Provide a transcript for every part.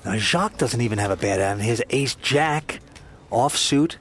Now, Jacques doesn't even have a bad hand. Here's ace-jack, offsuit.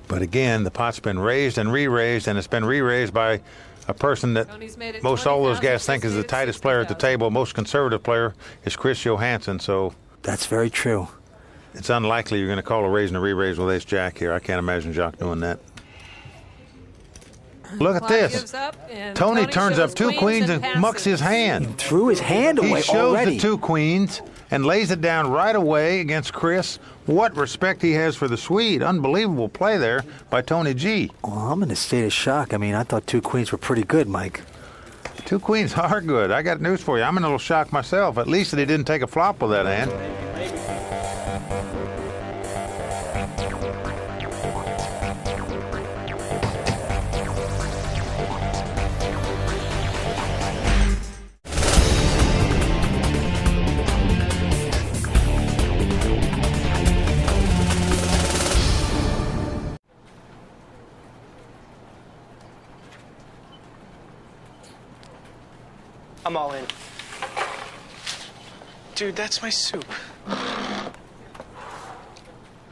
But again, the pot's been raised and re-raised, and it's been re-raised by a person that most all those guys think is the tightest player at the table. Most conservative player is Chris Johansson, so... That's very true. It's unlikely you're going to call a raise and a re-raise with ace-jack here. I can't imagine Jacques doing that. Look at this. Tony turns up two queens and mucks his hand. He threw his hand away He shows already. the two queens and lays it down right away against Chris. What respect he has for the Swede. Unbelievable play there by Tony G. Well, I'm in a state of shock. I mean, I thought two queens were pretty good, Mike. Two queens are good. I got news for you. I'm in a little shock myself. At least that he didn't take a flop with that hand. I'm all in. Dude, that's my soup.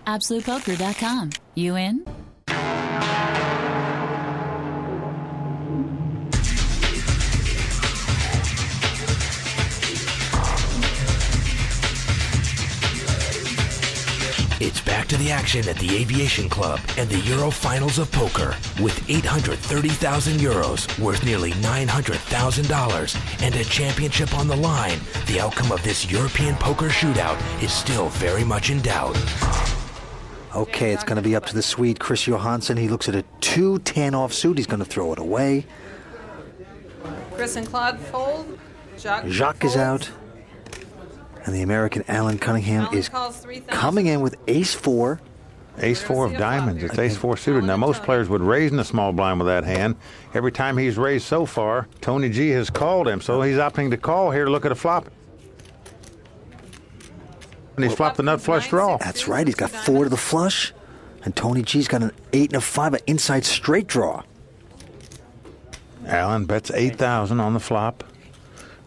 AbsolutePoker.com. You in? It's back to the action at the Aviation Club and the Euro Finals of Poker with 830,000 euros worth nearly $900,000 and a championship on the line. The outcome of this European poker shootout is still very much in doubt. Okay, it's going to be up to the Swede, Chris Johansson. He looks at a 2-10 offsuit. He's going to throw it away. Chris and Claude fold. Jacques is out. And the American Alan Cunningham is coming in with ace-4. Ace-4 of diamonds. It's ace-4 suited. Now, most players would raise in the small blind with that hand. Every time he's raised so far, Tony G has called him, so he's opting to call here to look at a flop. And he's flopped the nut flush draw. That's right. He's got 4 to the flush. And Tony G's got an 8 and a 5, an inside straight draw. Alan bets 8,000 on the flop.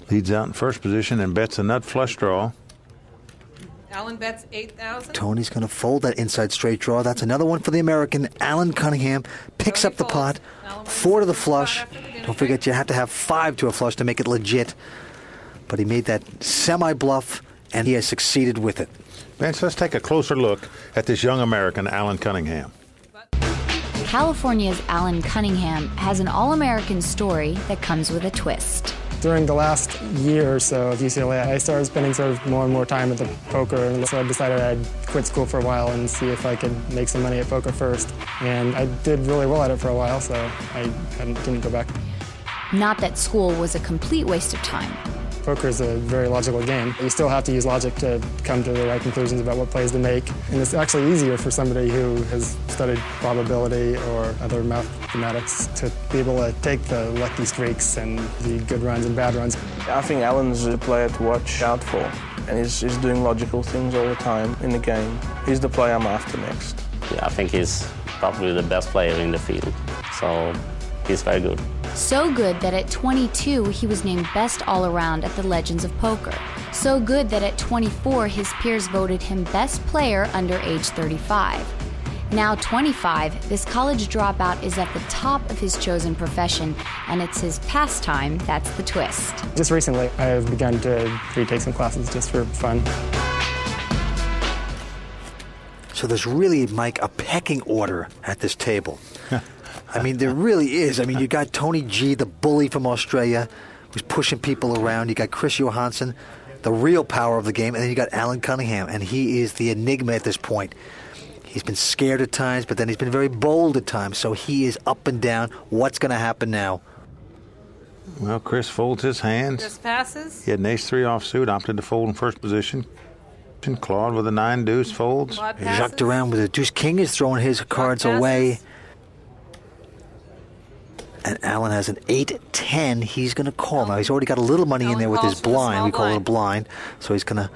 Leads out in first position and bets a nut flush draw. Alan bets 8,000. Tony's going to fold that inside straight draw. That's another one for the American. Alan Cunningham picks up the pot. 4 to the flush. Don't forget, you have to have 5 to a flush to make it legit. But he made that semi-bluff, and he has succeeded with it. Vince, let's take a closer look at this young American, Alan Cunningham. California's Alan Cunningham has an all-American story that comes with a twist. During the last year or so of UCLA, I started spending sort of more and more time at the poker, and so I decided I'd quit school for a while and see if I could make some money at poker first. And I did really well at it for a while, so I didn't go back. Not that school was a complete waste of time. Poker is a very logical game. You still have to use logic to come to the right conclusions about what plays to make. And it's actually easier for somebody who has studied probability or other mathematics to be able to take the lucky streaks and the good runs and bad runs. I think Alan's a player to watch out for. And he's doing logical things all the time in the game. He's the player I'm after next. Yeah, I think he's probably the best player in the field. So he's very good. So good that at 22, he was named Best All-Around at the Legends of Poker. So good that at 24, his peers voted him Best Player under age 35. Now 25, this college dropout is at the top of his chosen profession, and it's his pastime that's the twist. Just recently, I have begun to retake some classes just for fun. So there's really, Mike, a pecking order at this table. I mean, there really is. I mean, you got Tony G, the bully from Australia, who's pushing people around. You got Chris Johansson, the real power of the game. And then you got Alan Cunningham, and he is the enigma at this point. He's been scared at times, but then he's been very bold at times. So he is up and down. What's going to happen now? Well, Chris folds his hands. Chris passes. He had an ace-3 offsuit, opted to fold in first position. Claude with a 9-deuce folds. Jacques Durand with a deuce-king is throwing his cards away. And Alan has an 8-10. He's going to call. Now, he's already got a little money in there with his blind. We call it a blind. So he's going to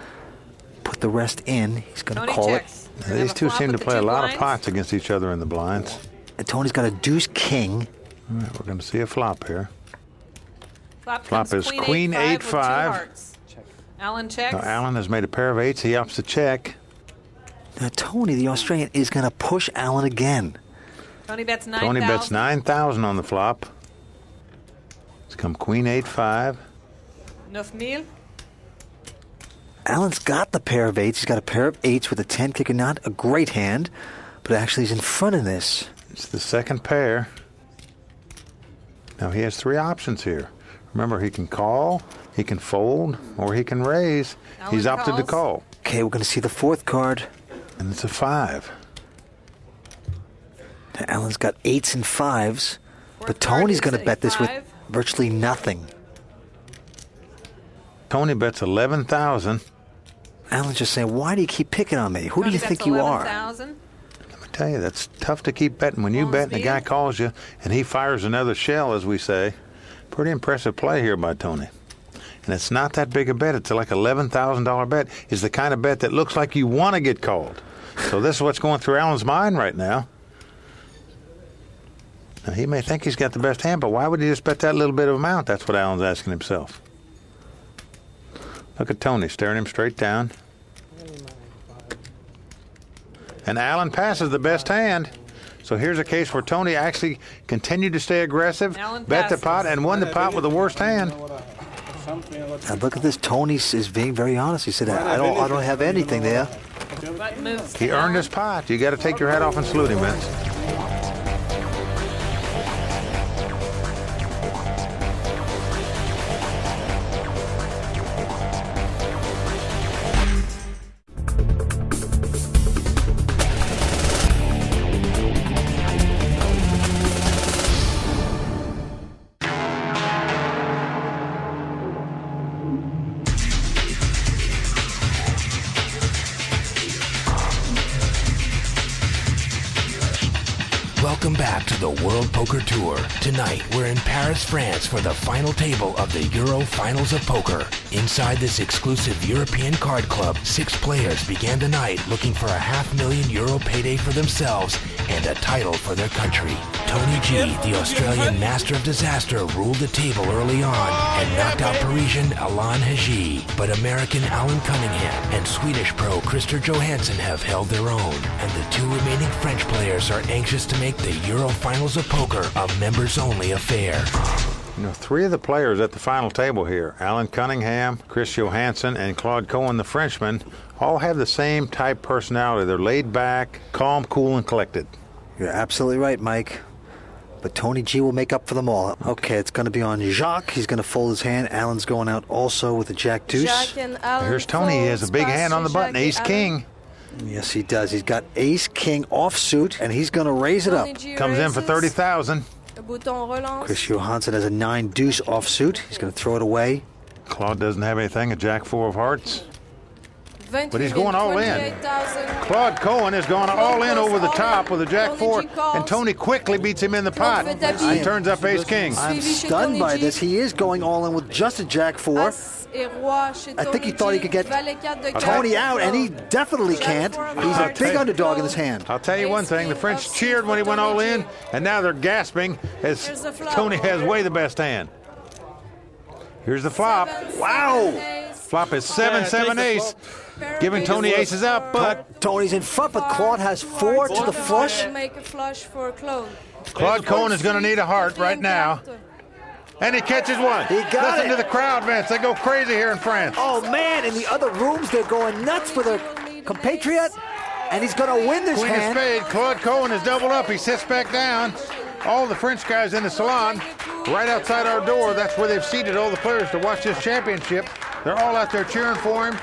put the rest in. He's going to call it. Now, these two seem to play a lot of pots against each other in the blinds. And Tony's got a deuce-king. All right, we're going to see a flop here. Flop is Queen 8-5. Alan checks. Now, Alan has made a pair of 8s. He opts to check. Now, Tony, the Australian, is going to push Alan again. Tony bets 9,000. Tony bets 9,000 on the flop. It's come Queen 8-5. 9,000. Alan's got the pair of 8s. He's got a pair of 8s with a 10 kicker, not a great hand, but actually he's in front of this. It's the second pair. Now he has 3 options here. Remember, he can call, he can fold, or he can raise. Alan He's opted to calls. call. Okay, we're going to see the 4th card. And it's a 5. Now, Alan's got 8s and 5s, but Fourth Tony's card going to is bet this with 5. virtually nothing. Tony bets 11,000. Alan's just saying, why do you keep picking on me? Who do Tony you bets think you are? 11,000. Let me tell you, that's tough to keep betting. When you bet and the guy calls you and he fires another shell, as we say, pretty impressive play here by Tony. And it's not that big a bet. It's like $11,000 bet. Is the kind of bet that looks like you want to get called. So this is what's going through Alan's mind right now. Now, he may think he's got the best hand, but why would he just bet that little bit of amount? That's what Alan's asking himself. Look at Tony staring him straight down. And Alan passes the best hand. So here's a case where Tony actually continued to stay aggressive, Alan bet the passes. pot, and won the pot with the worst hand. Now look at this. Tony is being very honest. He said, I don't have anything there. Button moves to He earned Alan. his pot. You got to take your hat off and salute him, Vince. Welcome back to the World Poker Tour. Tonight, we're in Paris, France for the final table of the Euro Finals of Poker. Inside this exclusive European card club, 6 players began the night looking for a €500,000 payday for themselves and a title for their country. Tony G, the Australian master of disaster, ruled the table early on and knocked out Parisian Alain Haji. But American Alan Cunningham and Swedish pro Christer Johansson have held their own. And the 2 remaining French players are anxious to make the Euro Finals of Poker a members-only affair. You know, 3 of the players at the final table here, Alan Cunningham, Chris Johansson, and Claude Cohen, the Frenchman, all have the same type personality. They're laid back, calm, cool, and collected. You're absolutely right, Mike. But Tony G will make up for them all. Okay, it's going to be on Jacques. He's going to fold his hand. Alan's going out also with a Jack Deuce. Here's Tony. He has a big hand on the button, Ace King. Yes, he does. He's got Ace King offsuit, and he's going to raise it up. Comes in for 30,000. Chris Johansson has a 9 Deuce offsuit. He's going to throw it away. Claude doesn't have anything, a Jack 4 of hearts. But he's going all in. Claude Cohen is going all in over the top with a Jack 4, and Tony quickly beats him in the pot. He turns up Ace King. I'm stunned by this. He is going all in with just a Jack 4. I think he thought he could get Tony out, and he definitely can't. He's a big underdog in this hand. I'll tell you one thing, the French cheered when he went all in, and now they're gasping as Tony has way the best hand. Here's the flop. Wow! Flop is 7-7 ace, giving Tony aces up, but Tony's in front, but Claude has 4 to the flush. Make a flush for Claude. Claude Cohen is going to need a heart right now. And he catches one. He got Listen it. to the crowd, Vince. They go crazy here in France. Oh, man, in the other rooms, they're going nuts for their compatriot, and he's going to win this Queen of hand. spade. Claude Cohen is doubled up. He sits back down. All the French guys in the salon, right outside our door. That's where they've seated all the players to watch this championship. They're all out there cheering for him.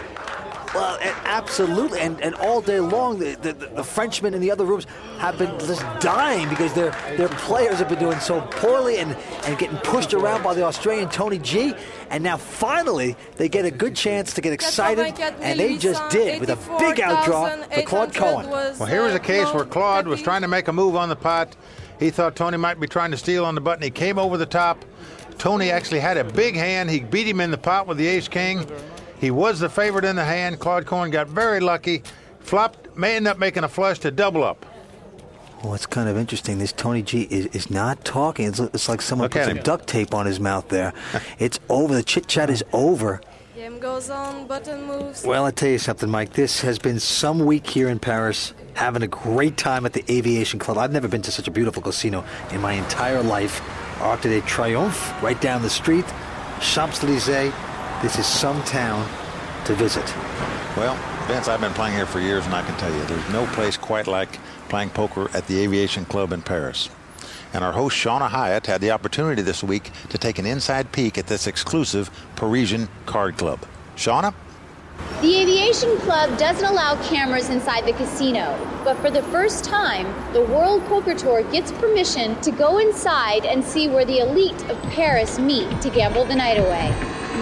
Well, absolutely, and all day long, the Frenchmen in the other rooms have been just dying because their players have been doing so poorly and getting pushed around by the Australian Tony G. And now finally, they get a good chance to get excited, and they just did with a big outdraw for Claude Cohen. Well, here was a case where Claude was trying to make a move on the pot. He thought Tony might be trying to steal on the button. He came over the top. Tony actually had a big hand. He beat him in the pot with the ace-king. He was the favorite in the hand. Claude Cohen got very lucky. Flopped, may end up making a flush to double up. Well, it's kind of interesting. This Tony G is not talking. It's like someone put some duct tape on his mouth there. It's over. The chit-chat is over. goes on, button moves. Well, I tell you something, Mike. This has been some week here in Paris, having a great time at the Aviation Club. I've never been to such a beautiful casino in my entire life. Arc de Triomphe, right down the street. Champs-Élysées. This is some town to visit. Well, Vince, I've been playing here for years, and I can tell you, there's no place quite like playing poker at the Aviation Club in Paris. And our host, Shauna Hyatt, had the opportunity this week to take an inside peek at this exclusive Parisian card club. Shauna? The Aviation Club doesn't allow cameras inside the casino, but for the first time, the World Poker Tour gets permission to go inside and see where the elite of Paris meet to gamble the night away.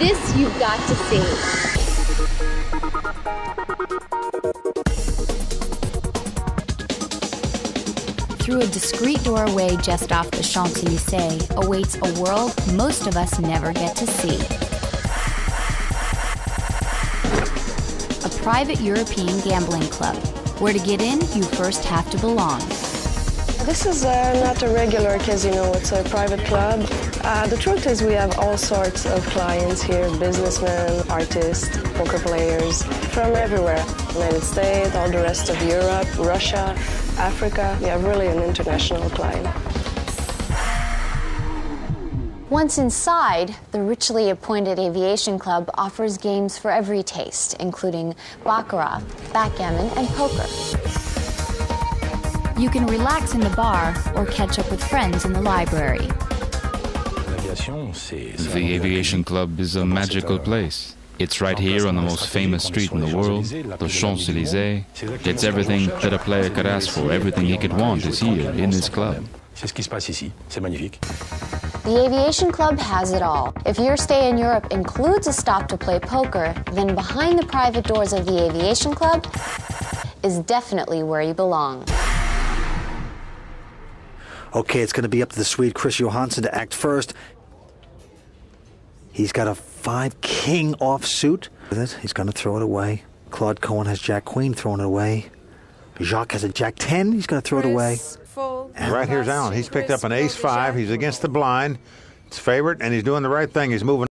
This you've got to see. Through a discreet doorway just off the Champs-Élysées awaits a world most of us never get to see. A private European gambling club, where to get in, you first have to belong. This is not a regular casino, it's a private club. The truth is we have all sorts of clients here, businessmen, artists, poker players, from everywhere. United States, all the rest of Europe, Russia, Africa. We have really an international client. Once inside, the richly appointed Aviation Club offers games for every taste, including baccarat, backgammon, and poker. You can relax in the bar or catch up with friends in the library. The Aviation Club is a magical place. It's right here on the most famous street in the world, the Champs-Élysées. It's everything that a player could ask for. Everything he could want is here in this club. The Aviation Club has it all. If your stay in Europe includes a stop to play poker, then behind the private doors of the Aviation Club is definitely where you belong. Okay, it's going to be up to the Swede Chris Johansson to act first. He's got a 5-king offsuit. He's going to throw it away. Claude Cohen has Jack-Queen, throwing it away. Jacques has a Jack-10. He's going to throw it away. And right here's Allen. He's picked up an ace-5. He's against the blind. It's favorite, and he's doing the right thing. He's moving